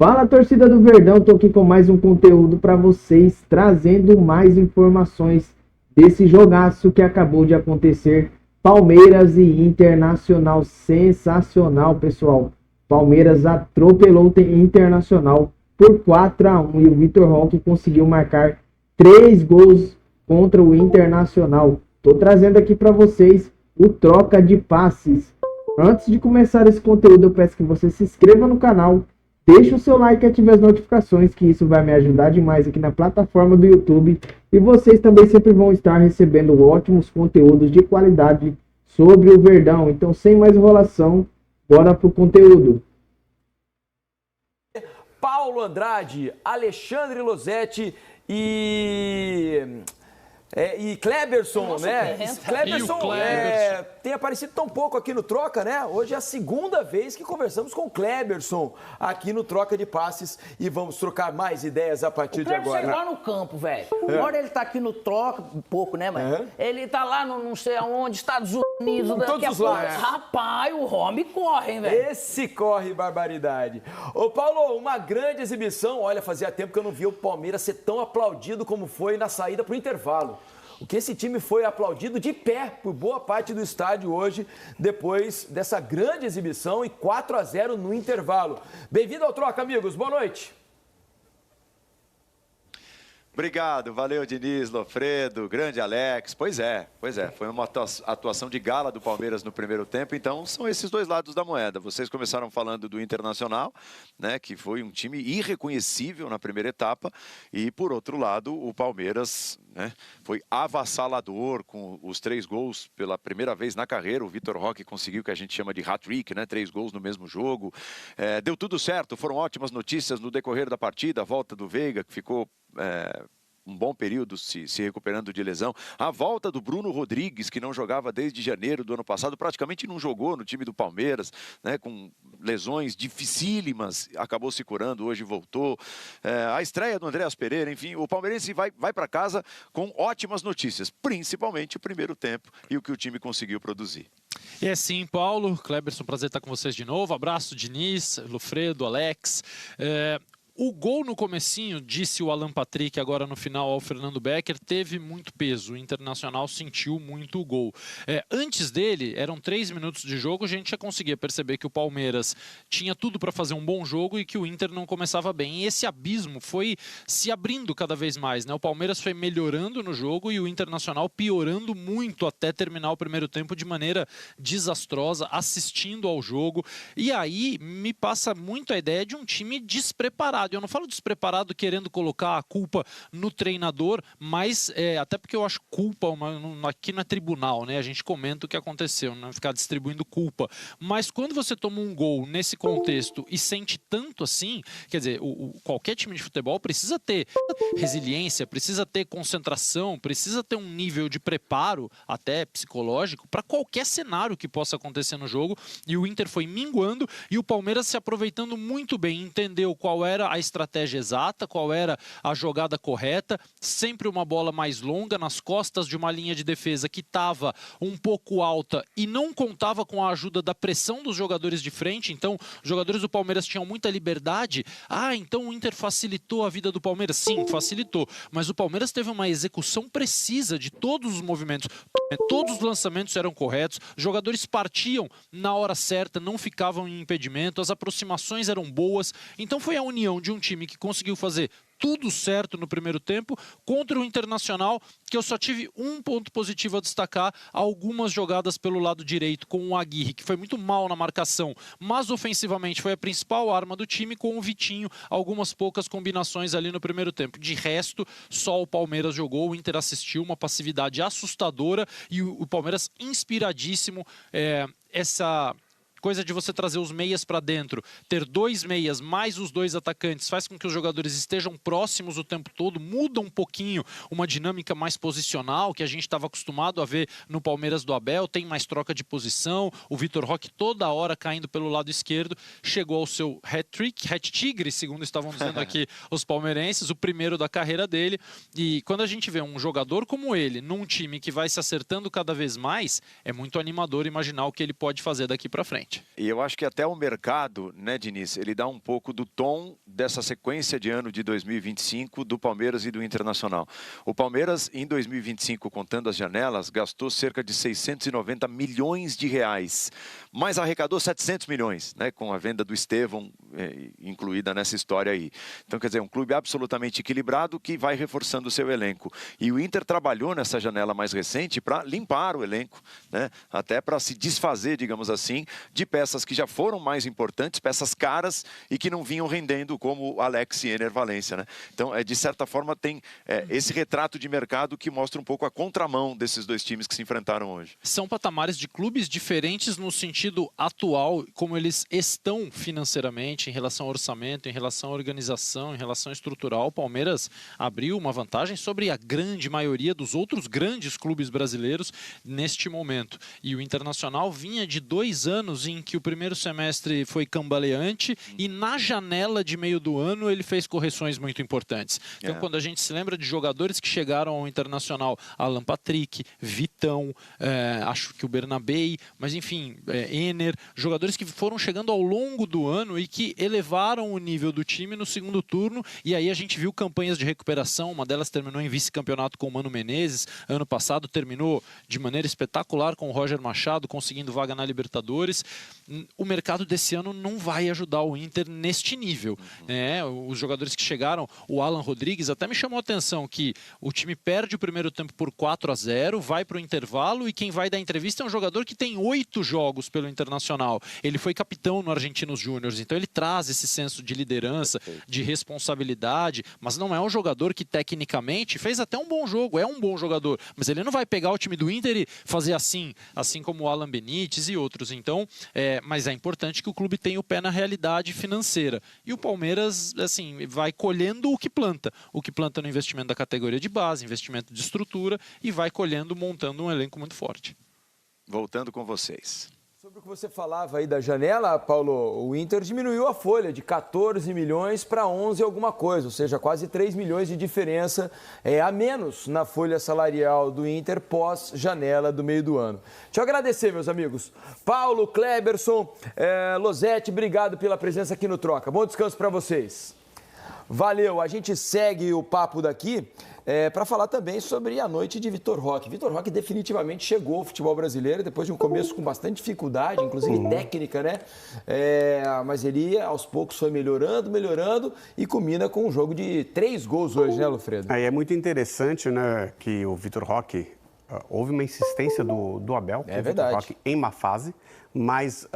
Fala, torcida do Verdão, tô aqui com mais um conteúdo para vocês, trazendo mais informações desse jogaço que acabou de acontecer. Palmeiras e Internacional, sensacional, pessoal. Palmeiras atropelou o Internacional por 4-1 e o Vitor Roque conseguiu marcar 3 gols contra o Internacional. Tô trazendo aqui para vocês o troca de passes. Antes de começar esse conteúdo, eu peço que você se inscreva no canal, deixe o seu like e ative as notificações, que isso vai me ajudar demais aqui na plataforma do YouTube. E vocês também sempre vão estar recebendo ótimos conteúdos de qualidade sobre o Verdão. Então, sem mais enrolação, bora pro conteúdo. Paulo Andrade, Alexandre Losetti e Kleberson, Nossa, né? Kleberson Tem aparecido tão pouco aqui no Troca, né? Hoje é a segunda vez que conversamos com o Kleberson aqui no Troca de Passes e vamos trocar mais ideias a partir de agora. Lá no campo, velho. Agora ele tá aqui no Troca, um pouco, né, mano? Ele tá lá no não sei aonde, Estados Unidos, todos os lados. Rapaz, o homem corre, hein, velho? Esse corre barbaridade. Ô, Paulo, uma grande exibição. Olha, fazia tempo que eu não via o Palmeiras ser tão aplaudido como foi na saída pro intervalo. O que esse time foi aplaudido de pé por boa parte do estádio hoje, depois dessa grande exibição e 4-0 no intervalo. Bem-vindo ao Troca, amigos. Boa noite. Obrigado, valeu Diniz, Lofredo, grande Alex. Pois é, foi uma atuação de gala do Palmeiras no primeiro tempo, então são esses dois lados da moeda. Vocês começaram falando do Internacional, né, que foi um time irreconhecível na primeira etapa, e por outro lado o Palmeiras, né, foi avassalador com os 3 gols pela primeira vez na carreira. O Vitor Roque conseguiu o que a gente chama de hat-trick, né, 3 gols no mesmo jogo. Deu tudo certo, foram ótimas notícias no decorrer da partida, a volta do Veiga, que ficou um bom período se recuperando de lesão. A volta do Bruno Rodrigues, que não jogava desde janeiro do ano passado, praticamente não jogou no time do Palmeiras, né, com lesões dificílimas, acabou se curando, hoje voltou. A estreia do Andréas Pereira, enfim, o palmeirense vai para casa com ótimas notícias, principalmente o primeiro tempo e o que o time conseguiu produzir. E é sim, Paulo, Kleberson, prazer estar com vocês de novo. Abraço, Diniz, Lofredo, Alex. O gol no comecinho, disse o Alan Patrick agora no final ao Fernando Becker, teve muito peso. O Internacional sentiu muito o gol. Antes dele, eram 3 minutos de jogo, a gente já conseguia perceber que o Palmeiras tinha tudo para fazer um bom jogo e que o Inter não começava bem. E esse abismo foi se abrindo cada vez mais, né? O Palmeiras foi melhorando no jogo e o Internacional piorando muito até terminar o primeiro tempo de maneira desastrosa, assistindo ao jogo. E aí me passa muito a ideia de um time despreparado. Eu não falo despreparado querendo colocar a culpa no treinador, mas até porque eu acho culpa aqui não é tribunal, né? A gente comenta o que aconteceu, não ficar distribuindo culpa. Mas quando você toma um gol nesse contexto e sente tanto assim, quer dizer, qualquer time de futebol precisa ter resiliência, precisa ter concentração, precisa ter um nível de preparo, até psicológico, para qualquer cenário que possa acontecer no jogo. E o Inter foi minguando e o Palmeiras se aproveitando muito bem, entendeu qual era a estratégia exata, qual era a jogada correta, sempre uma bola mais longa nas costas de uma linha de defesa que estava um pouco alta e não contava com a ajuda da pressão dos jogadores de frente. Então os jogadores do Palmeiras tinham muita liberdade. Então o Inter facilitou a vida do Palmeiras? Sim, facilitou, mas o Palmeiras teve uma execução precisa de todos os movimentos, todos os lançamentos eram corretos, os jogadores partiam na hora certa, não ficavam em impedimento, as aproximações eram boas. Então foi a união de um time que conseguiu fazer tudo certo no primeiro tempo contra o Internacional, que eu só tive um ponto positivo a destacar: algumas jogadas pelo lado direito com o Aguirre, que foi muito mal na marcação, mas ofensivamente foi a principal arma do time, com o Vitinho, algumas poucas combinações ali no primeiro tempo. De resto, só o Palmeiras jogou, o Inter assistiu, uma passividade assustadora e o Palmeiras inspiradíssimo. Essa coisa de você trazer os meias para dentro, ter 2 meias mais os 2 atacantes, faz com que os jogadores estejam próximos o tempo todo, muda um pouquinho uma dinâmica mais posicional que a gente estava acostumado a ver no Palmeiras do Abel. Tem mais troca de posição, o Vitor Roque toda hora caindo pelo lado esquerdo, chegou ao seu hat-trick, hat-tigre, segundo estavam dizendo aqui os palmeirenses, o primeiro da carreira dele. E quando a gente vê um jogador como ele num time que vai se acertando cada vez mais, é muito animador imaginar o que ele pode fazer daqui para frente. frente. E eu acho que até o mercado, né, Diniz, ele dá um pouco do tom dessa sequência de ano de 2025 do Palmeiras e do Internacional. O Palmeiras, em 2025, contando as janelas, gastou cerca de 690 milhões de reais, mas arrecadou 700 milhões, né, com a venda do Estevão incluída nessa história aí. Então, quer dizer, um clube absolutamente equilibrado que vai reforçando o seu elenco. E o Inter trabalhou nessa janela mais recente para limpar o elenco, né, até para se desfazer, digamos assim, de peças que já foram mais importantes, peças caras e que não vinham rendendo, como Alex e Ener Valencia, né? Então, de certa forma, tem esse retrato de mercado que mostra um pouco a contramão desses dois times que se enfrentaram hoje. São patamares de clubes diferentes no sentido atual, como eles estão financeiramente, em relação ao orçamento, em relação à organização, em relação estrutural. O Palmeiras abriu uma vantagem sobre a grande maioria dos outros grandes clubes brasileiros neste momento. E o Internacional vinha de 2 anos em que o primeiro semestre foi cambaleante e na janela de meio do ano ele fez correções muito importantes. Então, quando a gente se lembra de jogadores que chegaram ao Internacional, Alan Patrick, Vitão, acho que o Bernabei, mas enfim, Ener, jogadores que foram chegando ao longo do ano e que elevaram o nível do time no segundo turno, e aí a gente viu campanhas de recuperação, uma delas terminou em vice-campeonato com o Mano Menezes, ano passado terminou de maneira espetacular com o Roger Machado, conseguindo vaga na Libertadores. O mercado desse ano não vai ajudar o Inter neste nível, né? Os jogadores que chegaram, o Alan Rodrigues, até me chamou a atenção que o time perde o primeiro tempo por 4-0, vai para o intervalo e quem vai dar entrevista é um jogador que tem 8 jogos pelo Internacional. Ele foi capitão no Argentinos Júnior, então ele traz esse senso de liderança, de responsabilidade, mas não é um jogador que tecnicamente fez até um bom jogo, é um bom jogador, mas ele não vai pegar o time do Inter e fazer assim como o Alan Benítez e outros. Então, mas é importante que o clube tenha o pé na realidade financeira. E o Palmeiras, assim, vai colhendo o que planta no investimento da categoria de base, investimento de estrutura, e vai colhendo, montando um elenco muito forte. Voltando com vocês. Sobre o que você falava aí da janela, Paulo, o Inter diminuiu a folha de 14 milhões para 11 alguma coisa, ou seja, quase 3 milhões de diferença a menos na folha salarial do Inter pós-janela do meio do ano. Deixa eu agradecer, meus amigos. Paulo, Kleberson, Losetti, obrigado pela presença aqui no Troca. Bom descanso para vocês. Valeu, a gente segue o papo daqui para falar também sobre a noite de Vitor Roque. Vitor Roque definitivamente chegou ao futebol brasileiro depois de um começo com bastante dificuldade, inclusive técnica, né? Mas ele aos poucos foi melhorando e culmina com um jogo de 3 gols hoje, né, Lofredo? É muito interessante, né, que o Vitor Roque, houve uma insistência do Abel, é verdade, Vitor Roque em má fase, mas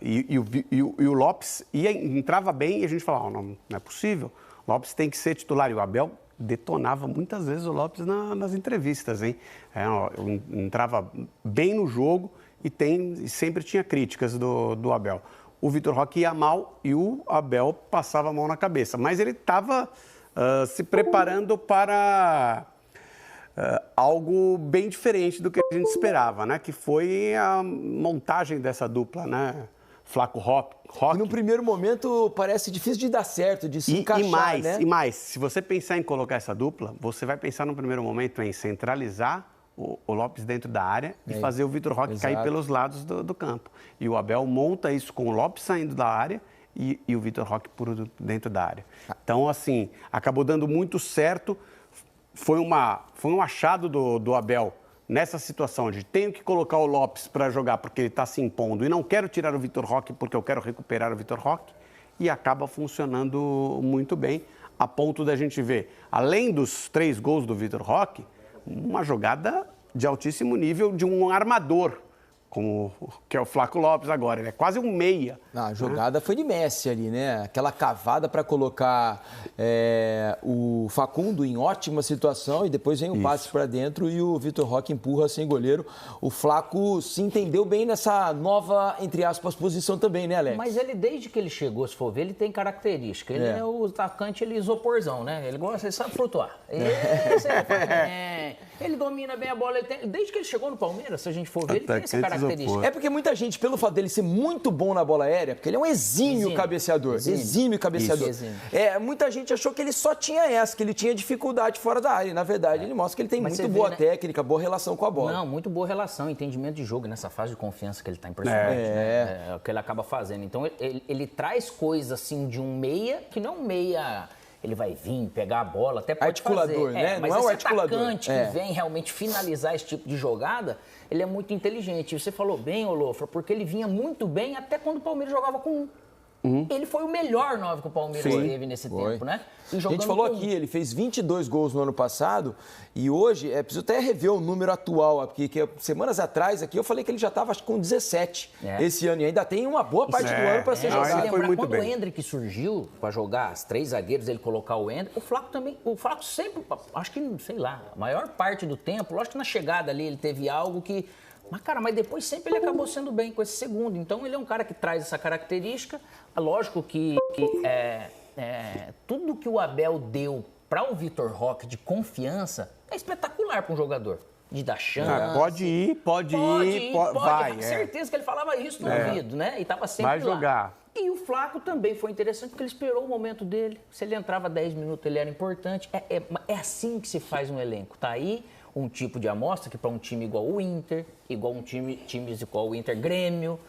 e o Lopes entrava bem e a gente falava, não é possível, o Lopes tem que ser titular, e o Abel detonava muitas vezes o Lopes nas entrevistas, hein? Entrava bem no jogo e sempre tinha críticas do Abel. O Vitor Roque ia mal e o Abel passava a mão na cabeça, mas ele estava se preparando para algo bem diferente do que a gente esperava, né? Que foi a montagem dessa dupla, né? Flaco Roque. Que no primeiro momento parece difícil de dar certo, de se encaixar, né? E mais, se você pensar em colocar essa dupla, você vai pensar no primeiro momento em centralizar o Lopes dentro da área e fazer o Vitor Roque cair pelos lados do campo. E o Abel monta isso com o Lopes saindo da área e o Vitor Roque por dentro da área. Então, assim, acabou dando muito certo. Foi um achado do Abel nessa situação de tenho que colocar o Lopes para jogar porque ele está se impondo e não quero tirar o Vitor Roque porque eu quero recuperar o Vitor Roque, e acaba funcionando muito bem, a ponto da gente ver, além dos 3 gols do Vitor Roque, uma jogada de altíssimo nível de um armador, que é o Flaco Lopes agora, ele é quase um meia. A jogada foi de Messi ali, né? Aquela cavada para colocar o Facundo em ótima situação e depois vem um passe para dentro e o Vitor Roque empurra sem goleiro. O Flaco se entendeu bem nessa nova, entre aspas, posição também, né, Alex? Mas ele, desde que ele chegou, se for ver, ele tem característica. Ele é o atacante, ele isoporzão, né? Ele gosta, ele sabe flutuar. Esse Ele domina bem a bola, desde que ele chegou no Palmeiras, se a gente for ver, ele tem essa característica. É porque muita gente, pelo fato dele ser muito bom na bola aérea, porque ele é um exímio cabeceador. Exímio cabeceador. Muita gente achou que ele só tinha essa, que ele tinha dificuldade fora da área. E, na verdade, ele mostra que ele tem muito boa técnica, boa relação com a bola. Não, muito boa relação, entendimento de jogo, nessa fase de confiança que ele está impressionante. É o que ele acaba fazendo. Então, ele traz coisas assim de um meia, que não um meia... Ele vai vir, pegar a bola, até pode articulador, fazer. Né? Mas não é esse um articulador. atacante que vem realmente finalizar esse tipo de jogada, ele é muito inteligente. Você falou bem, Olofra, porque ele vinha muito bem até quando o Palmeiras jogava com um. Ele foi o melhor 9 que o Palmeiras teve nesse tempo, né? A gente falou aqui, ele fez 22 gols no ano passado e hoje, preciso até rever o número atual, porque semanas atrás aqui eu falei que ele já estava com 17 esse ano e ainda tem uma boa parte do ano para ser jogado. Quando o Endrick surgiu para jogar, os 3 zagueiros, ele colocar o Endrick, o Flaco sempre, acho que, sei lá, a maior parte do tempo, lógico que na chegada ali ele teve algo que... Mas depois sempre ele acabou sendo bem com esse segundo. Então ele é um cara que traz essa característica. Lógico que tudo que o Abel deu para o Vitor Roque de confiança é espetacular para um jogador. De dar chance. Pode ir, vai. Com certeza que ele falava isso no ouvido, né? E estava sempre vai jogar. Lá. E o Flaco também foi interessante porque ele esperou o momento dele. Se ele entrava 10 minutos, ele era importante. É assim que se faz um elenco. Tá aí um tipo de amostra que para um time igual o Inter, times igual o Inter Grêmio,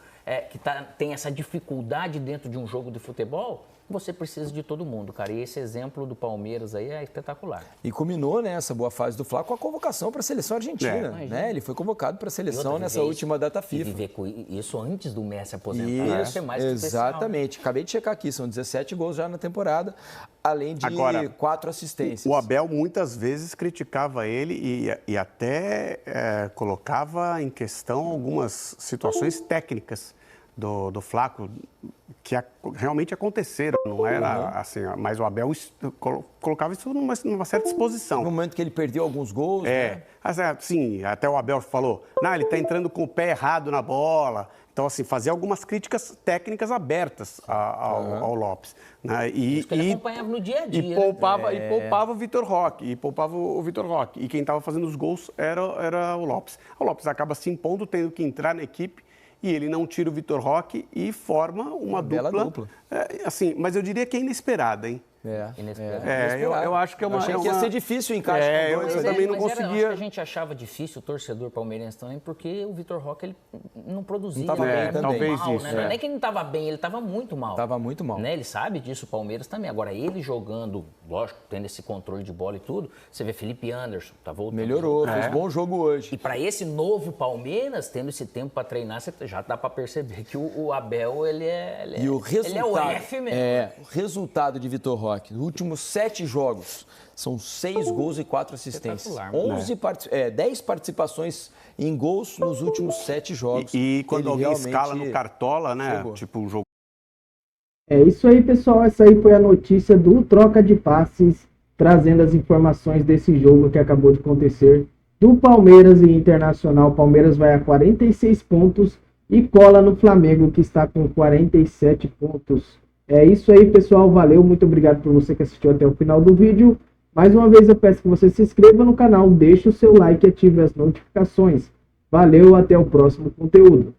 que tem essa dificuldade dentro de um jogo de futebol, você precisa de todo mundo, cara. E esse exemplo do Palmeiras aí é espetacular. E culminou, né, essa boa fase do Flaco com a convocação para a seleção argentina. Né? Ele foi convocado para a seleção nessa última data FIFA. E viver com isso antes do Messi aposentar. Isso, mais exatamente. Acabei de checar aqui, são 17 gols já na temporada, além de 4 assistências. O Abel muitas vezes criticava ele e até colocava em questão algumas situações técnicas do Flaco, que realmente aconteceram, não era assim, mas o Abel colocava isso numa certa exposição. No momento que ele perdeu alguns gols, né? Sim, até o Abel falou, ele está entrando com o pé errado na bola. Então, assim, fazia algumas críticas técnicas abertas ao Lopes. Né? Isso que ele acompanhava no dia a dia. E poupava o Vitor Roque. E quem estava fazendo os gols era o Lopes. O Lopes acaba se impondo, tendo que entrar na equipe. E ele não tira o Vitor Roque e forma uma bela dupla. Assim, mas eu diria que é inesperada, hein? Eu acho que é uma... achei que ia ser difícil o encaixe com dois. Eu também não conseguia... Acho que a gente achava difícil o torcedor palmeirense também, porque o Vitor Roque ele não produzia. Não estava bem também. Talvez mal, isso. Né? Não é nem que ele não estava bem, ele estava muito mal. Estava muito mal. Né? Ele sabe disso, o Palmeiras também. Agora, ele jogando, lógico, tendo esse controle de bola e tudo, você vê Felipe Anderson, tá voltando. Melhorou, fez bom jogo hoje. E para esse novo Palmeiras, tendo esse tempo para treinar, você já dá para perceber que o Abel, ele é o F mesmo. O resultado de Vitor Roque, nos últimos 7 jogos, são 6 gols e 4 assistências. 10 participações em gols nos últimos 7 jogos. E quando alguém escala no Cartola, né? Jogou. Tipo o jogo. É isso aí, pessoal. Essa aí foi a notícia do Troca de Passes, trazendo as informações desse jogo que acabou de acontecer do Palmeiras e Internacional. O Palmeiras vai a 46 pontos e cola no Flamengo, que está com 47 pontos. É isso aí, pessoal. Valeu, muito obrigado por você que assistiu até o final do vídeo. Mais uma vez eu peço que você se inscreva no canal, deixe o seu like e ative as notificações. Valeu, até o próximo conteúdo.